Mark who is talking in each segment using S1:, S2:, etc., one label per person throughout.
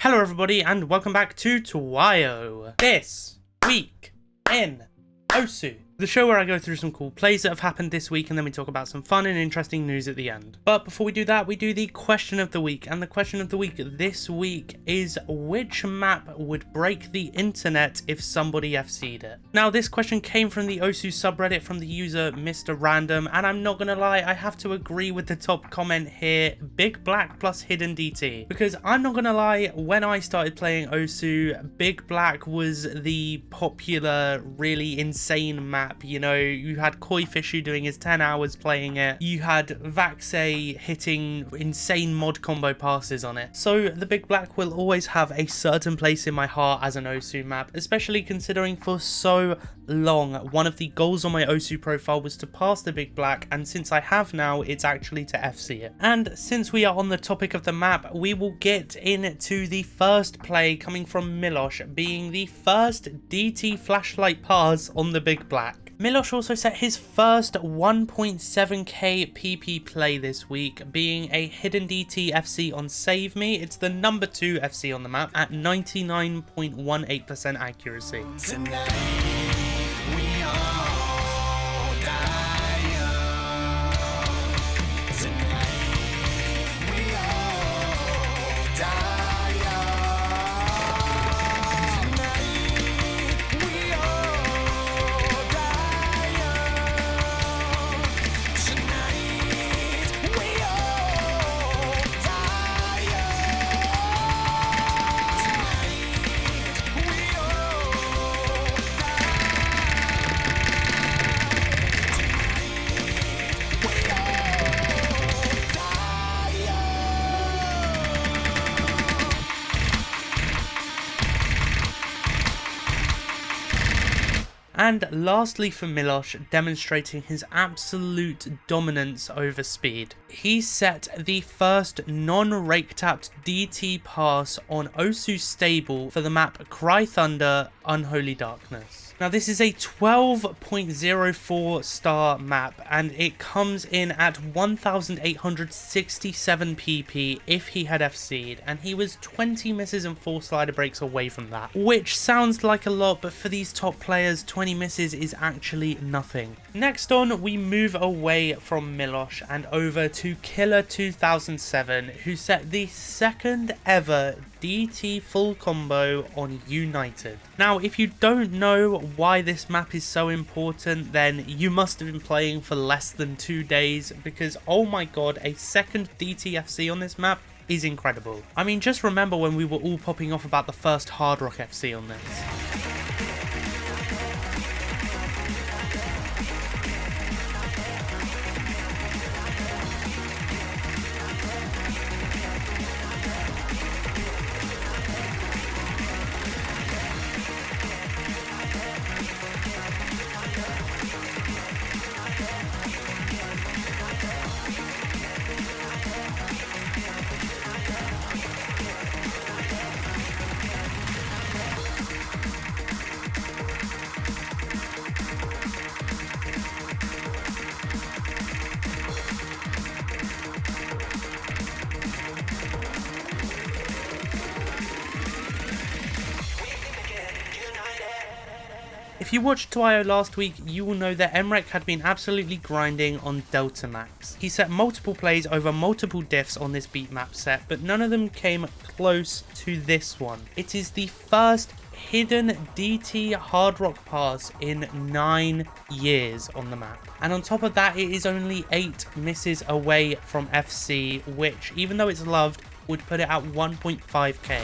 S1: Hello everybody and welcome back to TWIO. This week in Osu, the show where I go through some cool plays that have happened this week and then we talk about some fun and interesting news at the end. But before we do that, we do the question of the week, and the question of the week this week is, which map would break the internet if somebody FC'd it? Now this question came from the Osu subreddit from the user Mr. Random, and I'm not gonna lie, I have to agree with the top comment here, Big Black plus Hidden DT, because I'm not gonna lie, when I started playing Osu, Big Black was the popular, really insane map. You know, you had Koi Fishu doing his 10 hours playing it, you had Vaxe hitting insane mod combo passes on it. So the Big Black will always have a certain place in my heart as an Osu map, especially considering for so long one of the goals on my Osu profile was to pass the Big Black, and since I have now, it's actually to FC it. And since we are on the topic of the map, we will get into the first play coming from Milosz, being the first DT flashlight pass on the Big Black. Milosz also set his first 1.7k PP play this week, being a Hidden DT FC on Save Me. It's the number 2 FC on the map at 99.18% accuracy. And lastly for Milosz, demonstrating his absolute dominance over speed. He set the first non-rake tapped DT pass on Osu stable for the map Cry Thunder Unholy Darkness. Now this is a 12.04 star map and it comes in at 1867 PP if he had FC'd, and he was 20 misses and 4 slider breaks away from that, which sounds like a lot, but for these top players 20 misses is actually nothing. Next on, we move away from Milosz and over to Killer2007, who set the second ever DT full combo on United. Now if you don't know why this map is so important, then you must have been playing for less than 2 days, because oh my god, a second DTFC on this map is incredible. I mean, just remember when we were all popping off about the first Hard Rock FC on this. If you watched TWIO last week, you will know that mrekk had been absolutely grinding on deltaMAX. He set multiple plays over multiple diffs on this beat map set, but none of them came close to this one. It is the first hidden DT hard rock pass in 9 years on the map. And on top of that, it is only 8 misses away from FC, which, even though it's loved, would put it at 1.5k.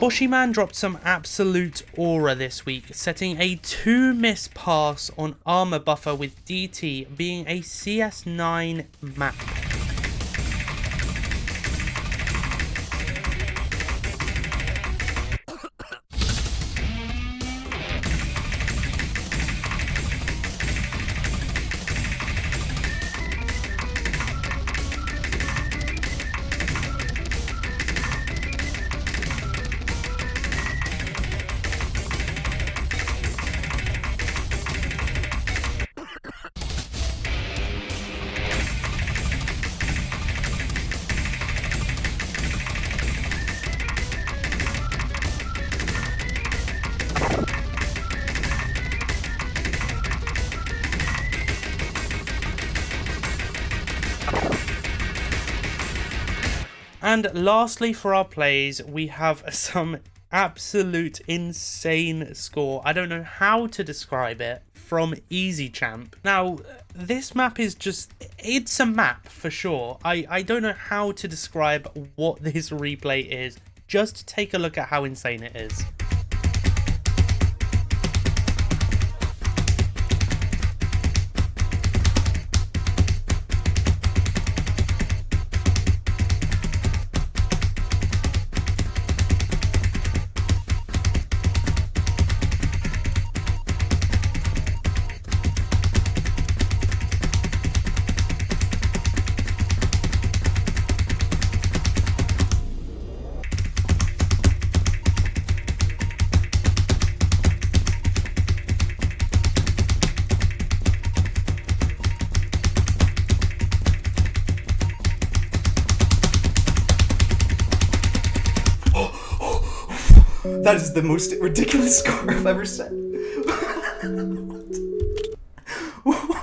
S1: BoshyMan dropped some absolute aura this week, setting a 2-miss pass on armor buffer with DT being a CS9 map. And lastly for our plays, we have some absolute insane score. I don't know how to describe it, from EZChamp. Now, this map is just, it's a map for sure. I don't know how to describe what this replay is. Just take a look at how insane it is. That is the most ridiculous score I've ever set. What?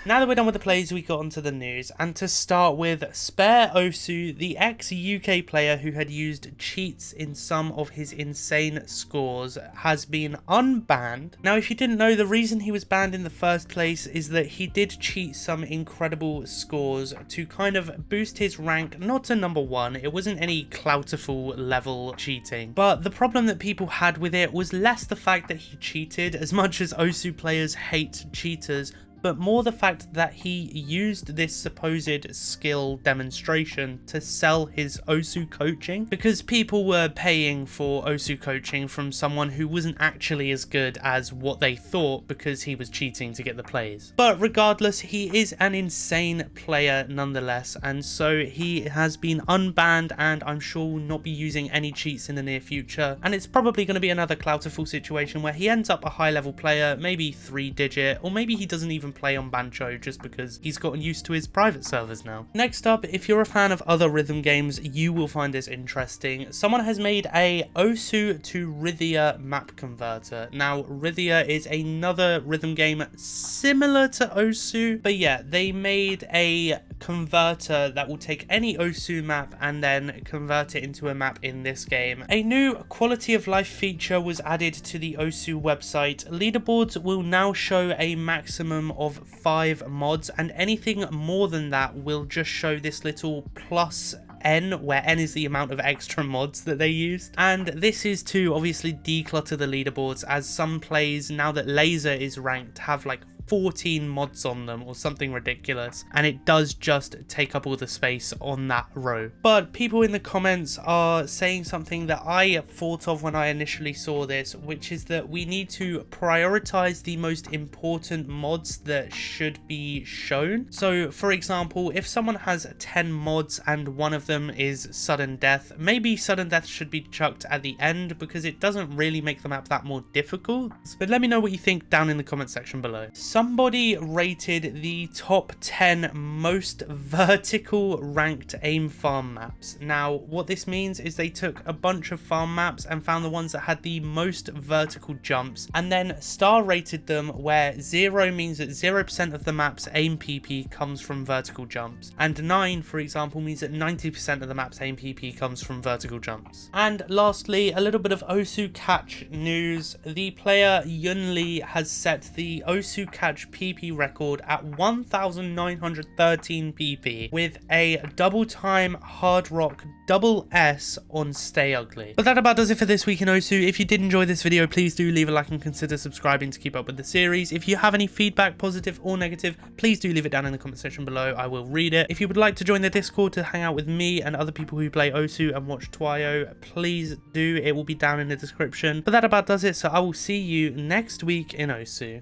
S1: Now that we're done with the plays, we got onto the news, and to start with, Spare Osu, the ex-UK player who had used cheats in some of his insane scores, has been unbanned. Now, if you didn't know, the reason he was banned in the first place is that he did cheat some incredible scores to kind of boost his rank, not to number 1, it wasn't any cloutiful level cheating, but the problem that people had with it was less the fact that he cheated, as much as Osu players hate cheaters, but more the fact that he used this supposed skill demonstration to sell his Osu coaching, because people were paying for Osu coaching from someone who wasn't actually as good as what they thought because he was cheating to get the plays. But regardless, he is an insane player nonetheless, and so he has been unbanned, and I'm sure will not be using any cheats in the near future, and it's probably going to be another cloutiful situation where he ends up a high level player, maybe 3-digit, or maybe he doesn't even play on Bancho just because he's gotten used to his private servers now. Next up, if you're a fan of other rhythm games, you will find this interesting. Someone has made a Osu to Rythia map converter. Now, Rythia is another rhythm game similar to Osu, but yeah, they made a converter that will take any Osu map and then convert it into a map in this game. A new quality of life feature was added to the Osu website. Leaderboards will now show a maximum of 5 mods, and anything more than that will just show this little plus N, where N is the amount of extra mods that they used. And this is to obviously declutter the leaderboards, as some plays, now that Laser is ranked, have like 14 mods on them or something ridiculous, and it does just take up all the space on that row. But people in the comments are saying something that I thought of when I initially saw this, which is that we need to prioritize the most important mods that should be shown. So for example, if someone has 10 mods and one of them is sudden death, maybe sudden death should be chucked at the end because it doesn't really make the map that more difficult. But let me know what you think down in the comment section below. Somebody rated the top 10 most vertical ranked aim farm maps. Now, what this means is they took a bunch of farm maps and found the ones that had the most vertical jumps, and then star rated them, where 0 means that 0% of the map's aim PP comes from vertical jumps, and 9, for example, means that 90% of the map's aim PP comes from vertical jumps. And lastly, a little bit of Osu catch news. The player Yunli has set the Osu catch catch PP record at 1,913 PP with a double time hard rock double S on Stay Ugly. But that about does it for this week in Osu. If you did enjoy this video, please do leave a like and consider subscribing to keep up with the series. If you have any feedback, positive or negative, please do leave it down in the comment section below. I will read it. If you would like to join the Discord to hang out with me and other people who play Osu and watch TWIO, please do. It will be down in the description. But that about does it, so I will see you next week in Osu.